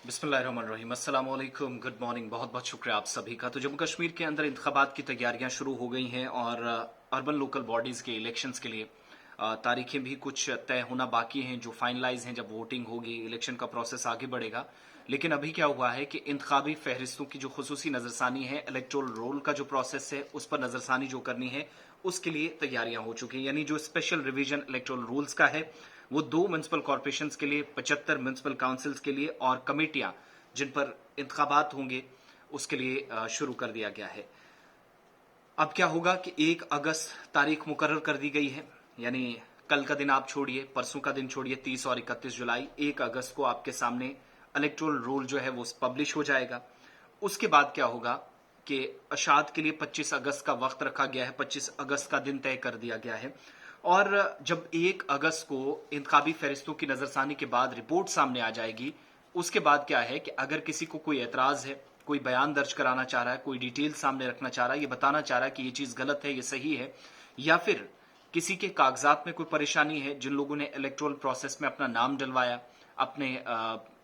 बिस्मिल्लाहिर्रहमानिर्रहीम, अस्सलाम वालेकुम, गुड मॉर्निंग। बहुत बहुत शुक्रिया आप सभी का। तो जम्मू कश्मीर के अंदर इंतखाबात की तैयारियां शुरू हो गई हैं और अर्बन लोकल बॉडीज़ के इलेक्शंस के लिए तारीखें भी कुछ तय होना बाकी हैं, जो फाइनलाइज हैं। जब वोटिंग होगी, इलेक्शन का प्रोसेस आगे बढ़ेगा। लेकिन अभी क्या हुआ है कि इंतखाबी फहरिस्तों की जो खुसूसी नजरसानी है, इलेक्टोरल रोल का जो प्रोसेस है उस पर नजरसानी जो करनी है, उसके लिए तैयारियां हो चुकी हैं। यानी जो स्पेशल रिवीजन इलेक्टोरल रूल्स का है वो 2 म्युनिसिपल कॉर्पोरेशन के लिए, 75 म्युनिसिपल काउंसिल्स के लिए और कमेटियां जिन पर इंतखाबात होंगे उसके लिए शुरू कर दिया गया है। अब क्या होगा कि 1 अगस्त तारीख मुकर्रर कर दी गई है। यानी कल का दिन आप छोड़िए, परसों का दिन छोड़िए, 30 और 31 जुलाई, 1 अगस्त को आपके सामने इलेक्टोरल रोल जो है वो पब्लिश हो जाएगा। उसके बाद क्या होगा कि अशात के लिए 25 अगस्त का वक्त रखा गया है, 25 अगस्त का दिन तय कर दिया गया है। और जब 1 अगस्त को इंतखाबी फहरिस्तों की नजरसानी के बाद रिपोर्ट सामने आ जाएगी, उसके बाद क्या है कि अगर किसी को कोई एतराज है, कोई बयान दर्ज कराना चाह रहा है, कोई डिटेल सामने रखना चाह रहा है, ये बताना चाह रहा है कि ये चीज गलत है, ये सही है, या फिर किसी के कागजात में कोई परेशानी है, जिन लोगों ने इलेक्टोरल प्रोसेस में अपना नाम डलवाया, अपने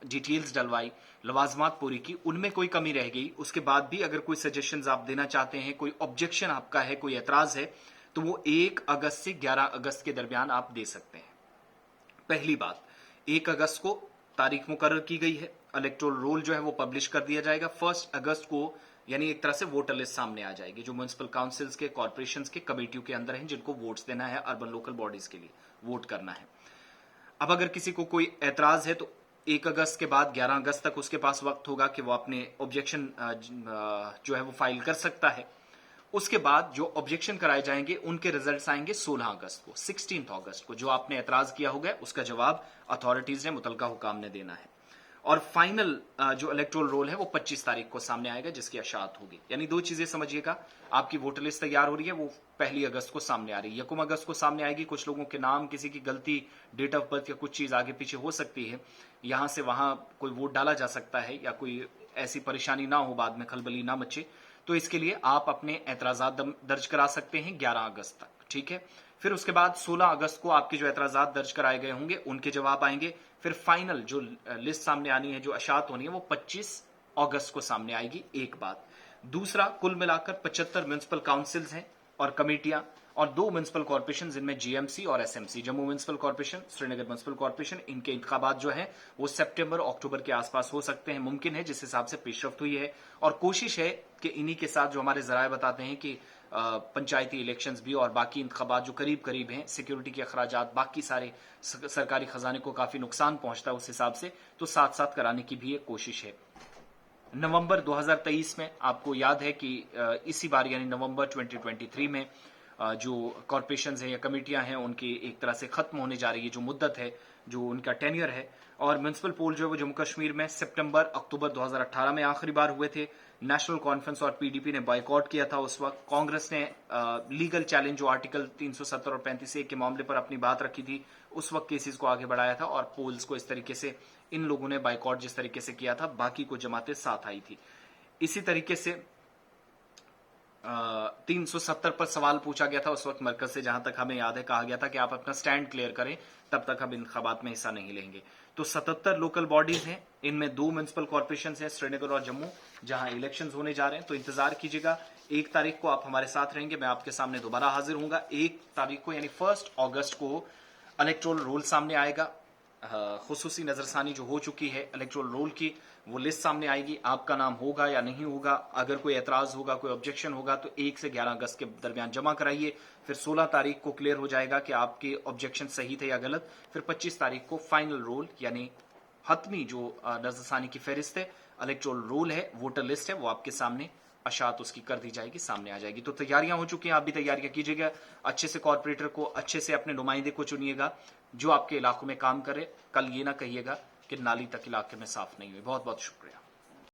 डिटेल्स डलवाई, लवाजमात पूरी की, उनमें कोई कमी रह गई, उसके बाद भी अगर कोई सजेशंस आप देना चाहते हैं, कोई ऑब्जेक्शन आपका है, कोई एतराज है, तो वो 1 अगस्त से 11 अगस्त के दरमियान आप दे सकते हैं। पहली बात, 1 अगस्त को तारीख मुकर्रर की गई है, इलेक्टोरल रोल जो है वो पब्लिश कर दिया जाएगा। 1 अगस्त को यानी एक तरह से वोटर लिस्ट सामने आ जाएगी, जो म्युनिसिपल काउंसिल्स के, कॉर्पोरेशंस के, कमेटियों के अंदर हैं, जिनको वोट्स देना है, अर्बन लोकल बॉडीज के लिए वोट करना है। अब अगर किसी को कोई एतराज है तो 1 अगस्त के बाद 11 अगस्त तक उसके पास वक्त होगा कि वो अपने ऑब्जेक्शन जो है वो फाइल कर सकता है। उसके बाद जो ऑब्जेक्शन कराए जाएंगे उनके रिजल्ट्स आएंगे 16 अगस्त को, 16 अगस्त को। जो आपने एतराज किया होगा उसका जवाब अथॉरिटीज ने, मुतलका हुकाम ने देना है। और फाइनल जो इलेक्टोरल रोल है वो 25 तारीख को सामने आएगा, जिसकी अशात होगी। यानी 2 चीजें समझिएगा, आपकी वोटर लिस्ट तैयार हो रही है, वो 1 अगस्त को सामने आ रही है, 1 अगस्त को सामने आएगी। कुछ लोगों के नाम, किसी की गलती, डेट ऑफ बर्थ या कुछ चीज आगे पीछे हो सकती है, यहां से वहां कोई वोट डाला जा सकता है, या कोई ऐसी परेशानी ना हो, बाद में खलबली ना मचे, तो इसके लिए आप अपने एतराजात दर्ज करा सकते हैं 11 अगस्त तक। ठीक है। फिर उसके बाद 16 अगस्त को आपके जो एतराजात दर्ज कराए गए होंगे उनके जवाब आएंगे। फिर फाइनल जो लिस्ट सामने आनी है, जो अशात होनी है, वो 25 अगस्त को सामने आएगी। एक बात। दूसरा, कुल मिलाकर 75 म्युनिसिपल काउंसिल्स हैं और कमेटियां, और 2 म्युनिसिपल कॉर्पोरेशन जिनमें जीएमसी और SMC, Jammu municipal corporation, Srinagar municipal corporation, इनके इंतखाबात जो है वो सितंबर अक्टूबर के आसपास हो सकते हैं, मुमकिन है, जिस हिसाब से पेशरफ्त हुई है। और कोशिश है कि इन्हीं के साथ जो हमारे जराये बताते हैं कि पंचायती इलेक्शंस भी और बाकी इंतखाबात जो करीब करीब हैं, सिक्योरिटी के अखराजात, बाकी सारे सरकारी खजाने को काफी नुकसान पहुंचता है उस हिसाब से, तो साथ साथ कराने की भी एक कोशिश है। नवंबर 2023 में आपको याद है कि इसी बार यानी नवंबर 2023 में जो कॉर्पोरेशंस हैं या कमेटियां हैं उनकी एक तरह से खत्म होने जा रही है, जो मुद्दत है, जो उनका टेन्योर है। और म्युनिसिपल पोल जो है वो जम्मू कश्मीर में सितंबर अक्टूबर 2018 में आखिरी बार हुए थे। नेशनल कॉन्फ्रेंस और पीडीपी ने बॉयकॉट किया था उस वक्त। कांग्रेस ने लीगल चैलेंज, जो आर्टिकल 370 और 35A के मामले पर अपनी बात रखी थी, उस वक्त केसेस को आगे बढ़ाया था और पोल्स को इस तरीके से इन लोगों ने बाइकआउट जिस तरीके से किया था, बाकी को जमातें साथ आई थी। इसी तरीके से 370 पर सवाल पूछा गया था उस वक्त मरकज से, जहां तक हमें याद है, कहा गया था कि आप अपना स्टैंड क्लियर करें, तब तक हम इंतखाबात में हिस्सा नहीं लेंगे। तो 77 लोकल बॉडीज हैं, इनमें 2 म्युनिसिपल कॉर्पोरेशन हैं, श्रीनगर और जम्मू, जहां इलेक्शंस होने जा रहे हैं। तो इंतजार कीजिएगा, 1 तारीख को आप हमारे साथ रहेंगे, मैं आपके सामने दोबारा हाजिर होऊंगा। 1 तारीख को यानी 1 अगस्त को इलेक्टोरल रोल सामने आएगा। खुसूसी नजरसानी जो हो चुकी है इलेक्टोरल रोल की, वो लिस्ट सामने आएगी। आपका नाम होगा या नहीं होगा, अगर कोई एतराज होगा, कोई ऑब्जेक्शन होगा, तो 1 से 11 अगस्त के दरमियान जमा कराइए। फिर 16 तारीख को क्लियर हो जाएगा कि आपके ऑब्जेक्शन सही थे या गलत। फिर 25 तारीख को फाइनल रोल यानी हतमी जो नजरसानी की फहरिस्त है, इलेक्टोरल रोल है, वोटर लिस्ट है, वो आपके सामने अशात उसकी कर दी जाएगी, सामने आ जाएगी। तो तैयारियां हो चुकी हैं, आप भी तैयारियां कीजिएगा। अच्छे से कॉर्पोरेटर को, अच्छे से अपने नुमाइंदे को चुनिएगा जो आपके इलाकों में काम करे। कल ये ना कहिएगा कि नाली तक इलाके में साफ नहीं हुई। बहुत बहुत शुक्रिया।